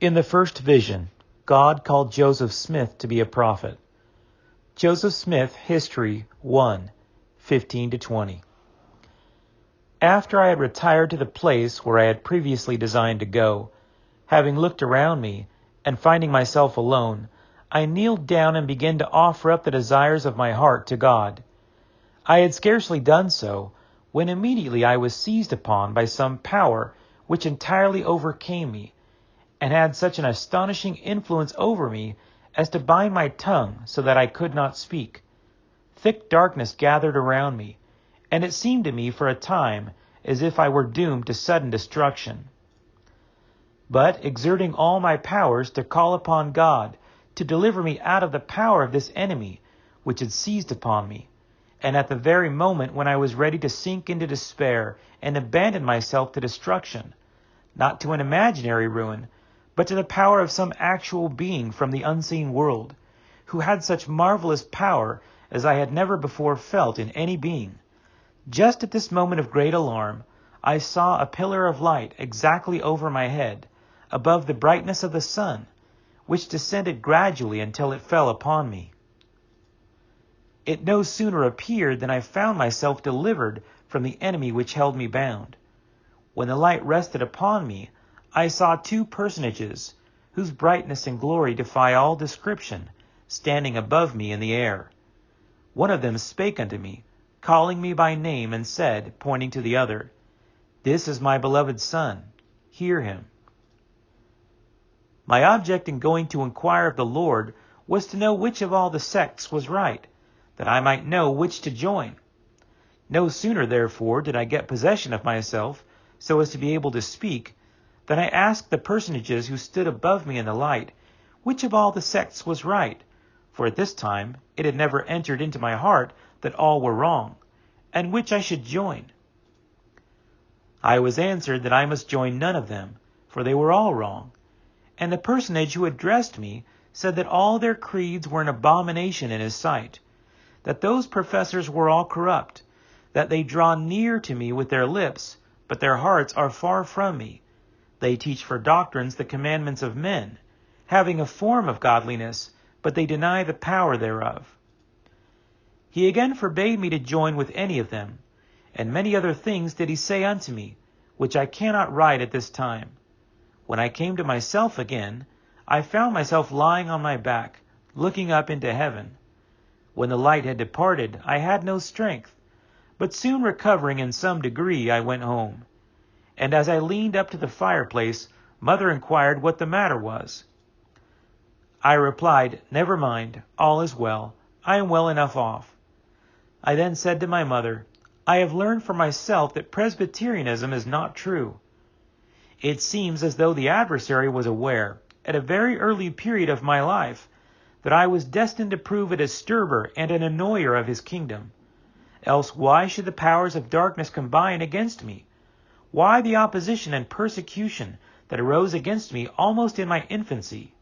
In the first vision, God called Joseph Smith to be a prophet. Joseph Smith, History 1:15-20. After I had retired to the place where I had previously designed to go, having looked around me and finding myself alone, I kneeled down and began to offer up the desires of my heart to God. I had scarcely done so when immediately I was seized upon by some power which entirely overcame me, and had such an astonishing influence over me as to bind my tongue so that I could not speak. Thick darkness gathered around me, and it seemed to me for a time as if I were doomed to sudden destruction. But, exerting all my powers to call upon God to deliver me out of the power of this enemy which had seized upon me, and at the very moment when I was ready to sink into despair and abandon myself to destruction, not to an imaginary ruin, but to the power of some actual being from the unseen world, who had such marvelous power as I had never before felt in any being. Just at this moment of great alarm, I saw a pillar of light exactly over my head, above the brightness of the sun, which descended gradually until it fell upon me. It no sooner appeared than I found myself delivered from the enemy which held me bound. When the light rested upon me, I saw two personages, whose brightness and glory defy all description, standing above me in the air. One of them spake unto me, calling me by name, and said, pointing to the other, "This is my beloved Son, hear him." My object in going to inquire of the Lord was to know which of all the sects was right, that I might know which to join. No sooner, therefore, did I get possession of myself, so as to be able to speak, than I asked the personages who stood above me in the light, which of all the sects was right, for at this time it had never entered into my heart that all were wrong, and which I should join. I was answered that I must join none of them, for they were all wrong, and the personage who addressed me said that all their creeds were an abomination in his sight, that those professors were all corrupt, that they draw near to me with their lips, but their hearts are far from me. They teach for doctrines the commandments of men, having a form of godliness, but they deny the power thereof. He again forbade me to join with any of them, and many other things did he say unto me, which I cannot write at this time. When I came to myself again, I found myself lying on my back, looking up into heaven. When the light had departed, I had no strength, but soon recovering in some degree, I went home. And as I leaned up to the fireplace, Mother inquired what the matter was. I replied, "Never mind, all is well. I am well enough off." I then said to my mother, "I have learned for myself that Presbyterianism is not true." It seems as though the adversary was aware, at a very early period of my life, that I was destined to prove a disturber and an annoyer of his kingdom. Else why should the powers of darkness combine against me? Why the opposition and persecution that arose against me almost in my infancy?